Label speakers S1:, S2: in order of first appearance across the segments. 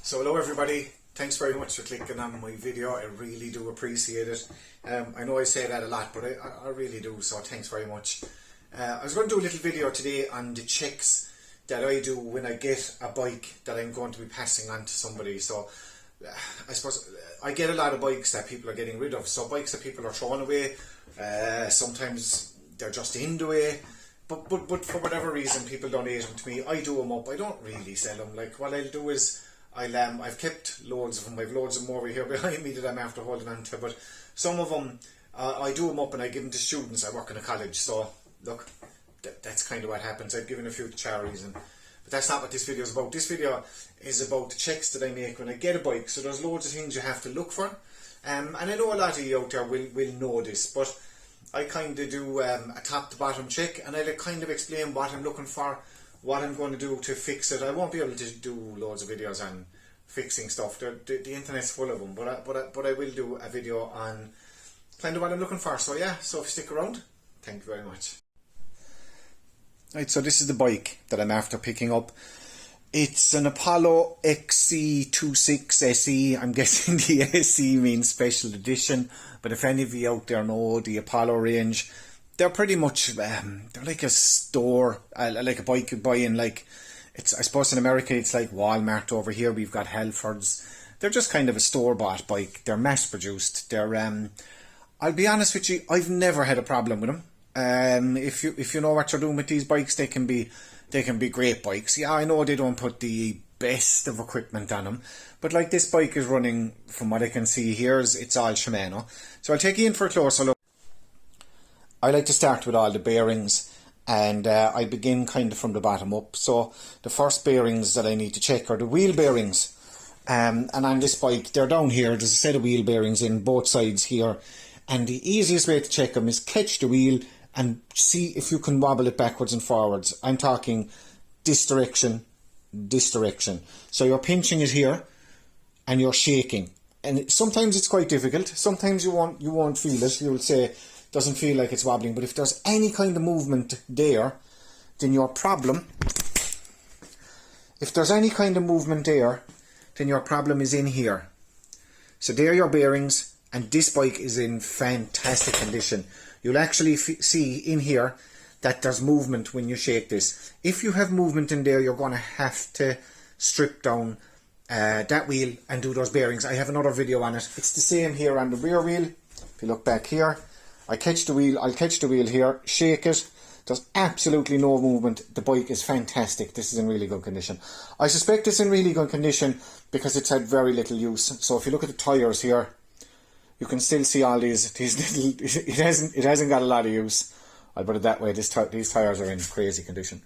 S1: So hello everybody, thanks very much for clicking on my video. I really do appreciate it. I know I say that a lot, but I really do, so thanks very much. I was going to do a little video today on the checks that I do when I get a bike that I'm going to be passing on to somebody. So I suppose I get a lot of bikes that people are getting rid of, so bikes that people are throwing away. Sometimes they're just in the way, but for whatever reason people donate them to me. I do them up. I don't really sell them. Like, what I'll do is I've kept loads of them. I've loads of them over here behind me that I'm after holding on to, but some of them I do them up and I give them to students. I work in a college, so look, that's kind of what happens. I've given a few to charities, but that's not what this video is about. This video is about the checks that I make when I get a bike. So there's loads of things you have to look for, and I know a lot of you out there will know this, but I kind of do a top to bottom check, and I'll kind of explain what I'm looking for, what I'm going to do to fix it. I won't be able to do loads of videos on fixing stuff. The internet's full of them, but I will do a video on kind of what I'm looking for. So yeah, so if you stick around, thank you very much. Right, so this is the bike that I'm after picking up. It's an Apollo XC26 SE. I'm guessing the SE means special edition, but if any of you out there know the Apollo range, they're pretty much they're like a store, like a bike you buy in, like, it's, I suppose in America it's like Walmart. Over here we've got Halfords. They're just kind of a store-bought bike. They're mass-produced. They're I'll be honest with you, I've never had a problem with them. If you know what you're doing with these bikes, they can be great bikes. Yeah, I know they don't put the best of equipment on them, but like this bike is running, from what I can see here, it's all Shimano. So I'll take you in for a closer look. I like to start with all the bearings, and I begin kind of from the bottom up. So the first bearings that I need to check are the wheel bearings, and on this bike they're down here. There's a set of wheel bearings in both sides here, and the easiest way to check them is catch the wheel and see if you can wobble it backwards and forwards. I'm talking this direction, this direction. So you're pinching it here and you're shaking, and sometimes it's quite difficult. Sometimes you won't feel it. You'll say doesn't feel like it's wobbling, but if there's any kind of movement there, then your problem is in here. So there are your bearings, and this bike is in fantastic condition. You'll actually see in here that there's movement when you shake this. If you have movement in there, you're going to have to strip down that wheel and do those bearings. I have another video on it. It's the same here on the rear wheel. If you look back here, I'll catch the wheel here, shake it. There's absolutely no movement. The bike is fantastic. This is in really good condition. I suspect it's in really good condition because it's had very little use. So if you look at the tyres here, you can still see all these little, it hasn't got a lot of use. I'll put it that way. These tyres are in crazy condition.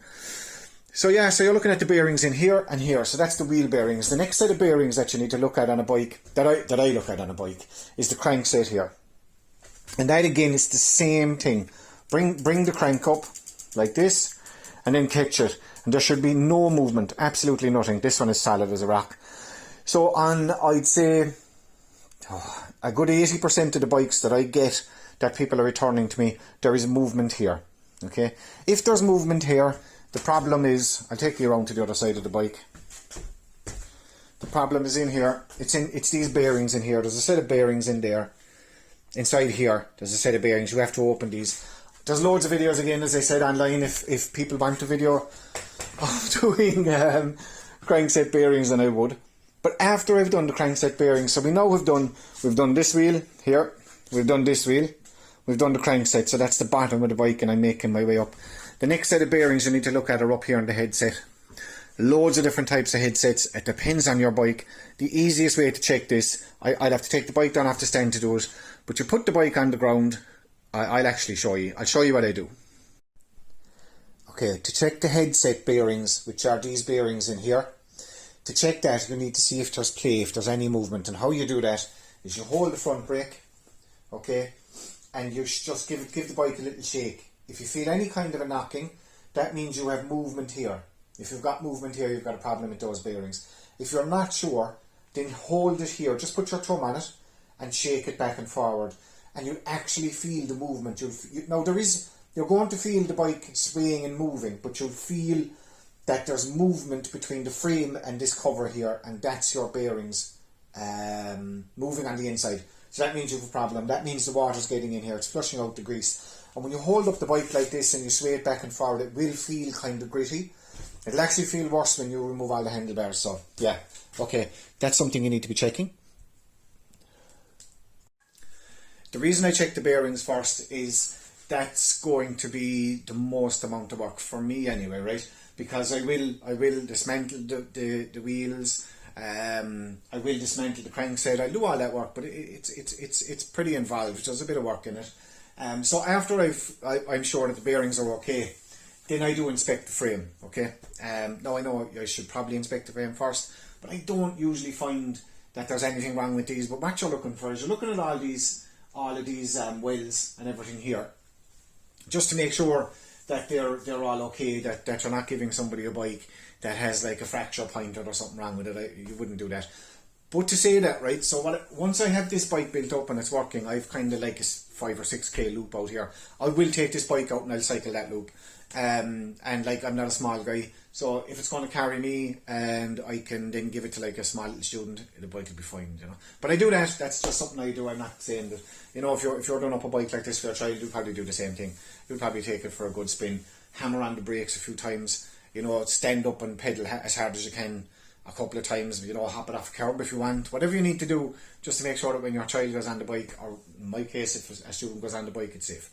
S1: So yeah, so you're looking at the bearings in here and here. So that's the wheel bearings. The next set of bearings that you need to look at on a bike, that I look at on a bike, is the crankset here. And that again is the same thing. Bring the crank up like this and then catch it. And there should be no movement, absolutely nothing. This one is solid as a rock. So on, I'd say, a good 80% of the bikes that I get that people are returning to me, there is movement here. Okay? If there's movement here, the problem is, I'll take you around to the other side of the bike. The problem is in here. It's these bearings in here. There's a set of bearings in there. Inside here, there's a set of bearings. You have to open these. There's loads of videos, again, as I said, online. If people want a video of doing crankset bearings, then I would. But after I've done the crankset bearings, so we know we've done this wheel here, we've done this wheel, we've done the crankset, so that's the bottom of the bike, and I'm making my way up. The next set of bearings you need to look at are up here in the headset. Loads of different types of headsets. It depends on your bike. The easiest way to check this, I'd have to take the bike down off the stand to do it, but you put the bike on the ground. I'll actually show you. I'll show you what I do. Okay, to check the headset bearings, which are these bearings in here, to check that you need to see if there's play, if there's any movement. And how you do that is you hold the front brake, okay, and you just give the bike a little shake. If you feel any kind of a knocking, that means you have movement here. If you've got movement here, you've got a problem with those bearings. If you're not sure, then hold it here. Just put your thumb on it and shake it back and forward, and you'll actually feel the movement. Now you're going to feel the bike swaying and moving, but you'll feel that there's movement between the frame and this cover here, and that's your bearings moving on the inside. So that means you have a problem. That means the water's getting in here, it's flushing out the grease. And when you hold up the bike like this and you sway it back and forward, it will feel kind of gritty. It'll actually feel worse when you remove all the handlebars. So yeah, okay, that's something you need to be checking. The reason I check the bearings first is that's going to be the most amount of work for me anyway, right? Because I will dismantle the wheels, I will dismantle the crankset. I'll do all that work, but it's pretty involved. There's a bit of work in it. So after I'm sure that the bearings are okay, then I do inspect the frame. Okay. Now I know I should probably inspect the frame first, but I don't usually find that there's anything wrong with these. But what you're looking for is you're looking at all of these wells and everything here, just to make sure that they're all okay, that you're not giving somebody a bike that has like a fracture point or something wrong with it. You wouldn't do that. But to say that, right, so once I have this bike built up and it's working, I've kind of like a 5 or 6k loop out here. I will take this bike out and I'll cycle that loop. And like, I'm not a small guy, so if it's going to carry me and I can then give it to like a small little student, the bike will be fine, you know. But I do that, that's just something I do. I'm not saying that, you know, if you're doing up a bike like this for a child, you'll probably do the same thing. You'll probably take it for a good spin, hammer on the brakes a few times, you know, stand up and pedal as hard as you can a couple of times, you know, hop it off a curb if you want, whatever you need to do, just to make sure that when your child goes on the bike, or in my case, if a student goes on the bike, it's safe.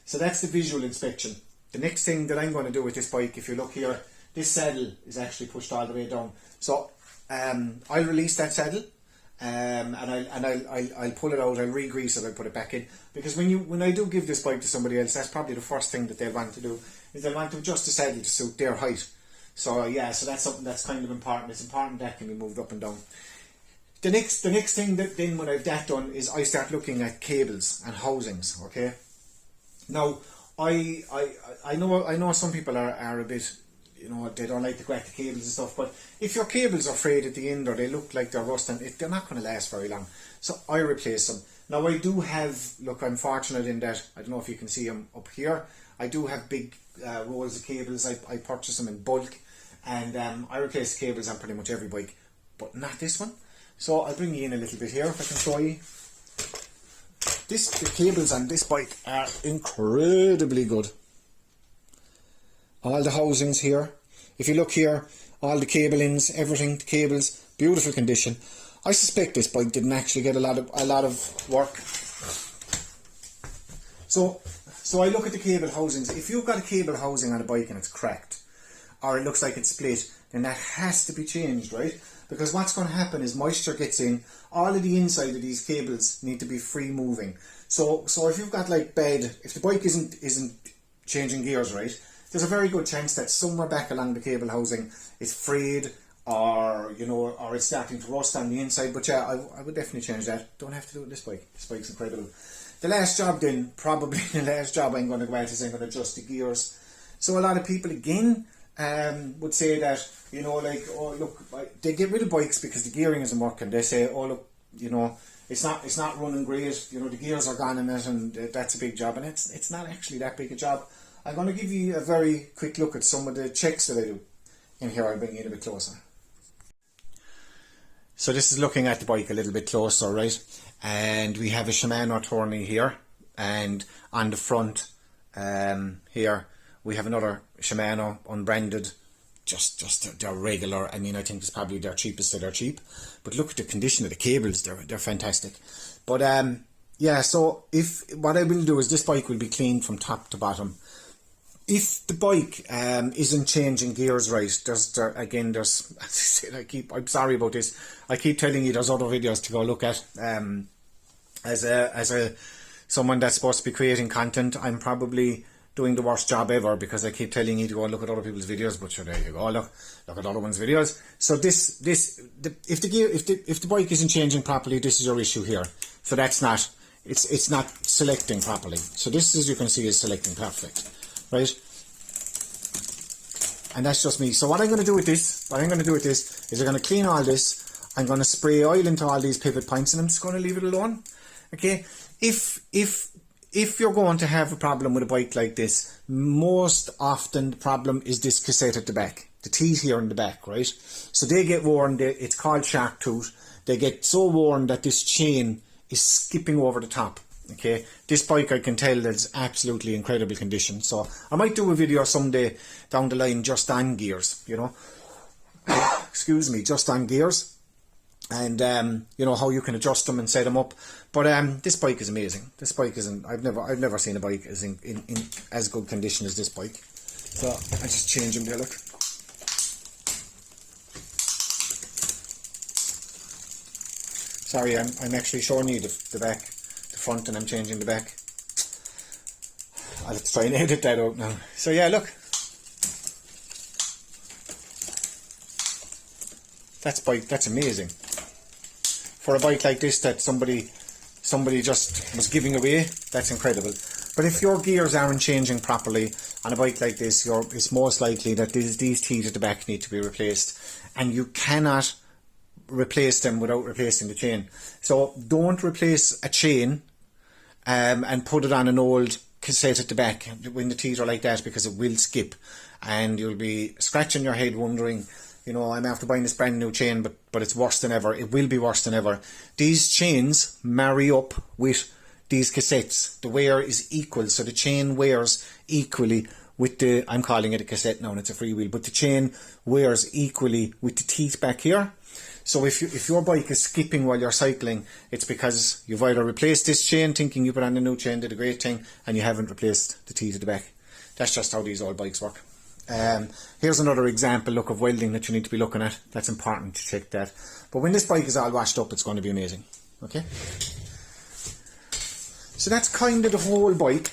S1: So that's the visual inspection. The next thing that I'm going to do with this bike, if you look here, this saddle is actually pushed all the way down. So I'll release that saddle, and I'll pull it out, I'll re-grease it, I'll put it back in. Because when I do give this bike to somebody else, that's probably the first thing that they'll want to do, is they'll want to adjust the saddle to suit their height. So yeah, so that's something that's kind of important. It's important that can be moved up and down. The next thing that then when I've that done is I start looking at cables and housings. Okay. Now I know some people are a bit, you know, they don't like to go at the cables and stuff. But if your cables are frayed at the end or they look like they're rusting, they're not going to last very long. So I replace them. Now I do have, look, I'm fortunate in that, I don't know if you can see them up here, I do have big rolls of cables. I purchase them in bulk, and I replace the cables on pretty much every bike, but not this one. So I'll bring you in a little bit here if I can show you. The cables on this bike are incredibly good. All the housings here, if you look here, all the cable ins, everything, the cables, beautiful condition. I suspect this bike didn't actually get a lot of work. So I look at the cable housings. If you've got a cable housing on a bike and it's cracked, or it looks like it's split, then that has to be changed, right? Because what's going to happen is moisture gets in. All of the inside of these cables need to be free moving. So if you've got like if the bike isn't changing gears right, there's a very good chance that somewhere back along the cable housing it's frayed, or you know, or it's starting to rust on the inside. But yeah, I would definitely change that. Don't have to do it with this bike. This bike's incredible. The last job then, probably the last job I'm going to go at is I'm going to adjust the gears. So a lot of people again would say that, you know, like, oh look, they get rid of bikes because the gearing isn't working. They say, oh look, you know, it's not running great, you know, the gears are gone in it, and that's a big job. And it's not actually that big a job. I'm going to give you a very quick look at some of the checks that I do. In here, I'll bring you in a bit closer. So this is looking at the bike a little bit closer, right? And we have a Shimano tourney here, and on the front here we have another Shimano unbranded, just they're regular. I mean, I think it's probably their cheapest of their cheap, but look at the condition of the cables, they're fantastic. But yeah, so what I will do is this bike will be cleaned from top to bottom. If the bike isn't changing gears right, again, as I said, I'm sorry about this, I keep telling you there's other videos to go look at. As someone that's supposed to be creating content, I'm probably doing the worst job ever, because I keep telling you to go and look at other people's videos. But sure, there you go, look at other ones' videos. So if the bike isn't changing properly, this is your issue here. So that's not, it's not selecting properly. So this, as you can see, is selecting perfect. Right, and that's just me. So what I'm going to do with this, is I'm going to clean all this. I'm going to spray oil into all these pivot points, and I'm just going to leave it alone. Okay, if you're going to have a problem with a bike like this, most often the problem is this cassette at the back. the teeth here in the back, right? So they get worn, it's called shark tooth. They get so worn that this chain is skipping over the top. Okay, this bike I can tell that it's absolutely incredible condition. So I might do a video someday down the line just on gears, you know. Excuse me, just on gears. And you know how you can adjust them and set them up. But this bike is amazing. This bike isn't. I've never seen a bike as in as good condition as this bike. So I just change them there. Look. Sorry, I'm actually showing you the back, the front, and I'm changing the back. I'll have to try and edit that out now. So yeah, look. That's amazing. For a bike like this that somebody just was giving away, that's incredible. But if your gears aren't changing properly on a bike like this, it's most likely that these teeth at the back need to be replaced, and you cannot replace them without replacing the chain. So don't replace a chain and put it on an old cassette at the back when the teeth are like that, because it will skip and you'll be scratching your head wondering, you know, I'm after buying this brand new chain, but it's worse than ever. It will be worse than ever. These chains marry up with these cassettes. The wear is equal, so the chain wears equally with the, I'm calling it a cassette now and it's a freewheel, but the chain wears equally with the teeth back here. So if your bike is skipping while you're cycling, it's because you've either replaced this chain thinking you put on a new chain, did a great thing, and you haven't replaced the teeth at the back. That's just how these old bikes work. Here's another example, look, of welding that you need to be looking at. That's important to check that. But when this bike is all washed up, it's going to be amazing. Okay? So that's kind of the whole bike.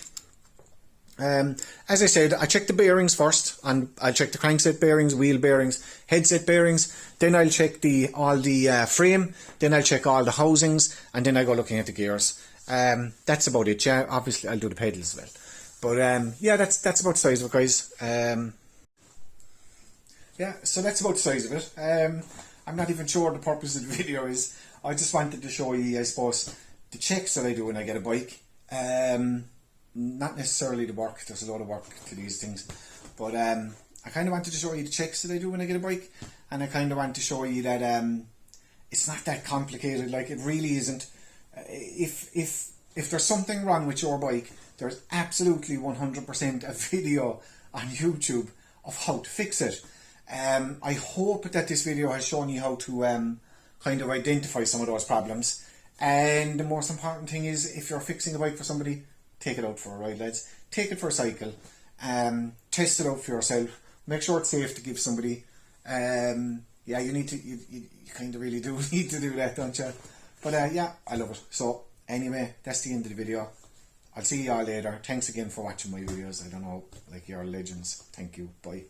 S1: As I said, I check the bearings first, and I'll check the crankset bearings, wheel bearings, headset bearings, then I'll check all the frame, then I'll check all the housings, and then I go looking at the gears. That's about it. Yeah, obviously I'll do the pedals as well. But yeah, that's about the size of it, guys. Yeah, so that's about the size of it. I'm not even sure what the purpose of the video is. I just wanted to show you, I suppose, the checks that I do when I get a bike. Not necessarily the work, there's a lot of work to these things, but I kind of wanted to show you the checks that I do when I get a bike, and I kind of want to show you that it's not that complicated. Like, it really isn't. If there's something wrong with your bike, there's absolutely 100% a video on YouTube of how to fix it. I hope that this video has shown you how to kind of identify some of those problems, and the most important thing is, if you're fixing a bike for somebody, take it out for a ride, lads. Take it for a cycle. Test it out for yourself. Make sure it's safe to give somebody. Yeah, you need to. You kind of really do need to do that, don't you? But yeah, I love it. So anyway, that's the end of the video. I'll see you all later. Thanks again for watching my videos. I don't know, like, you're legends. Thank you. Bye.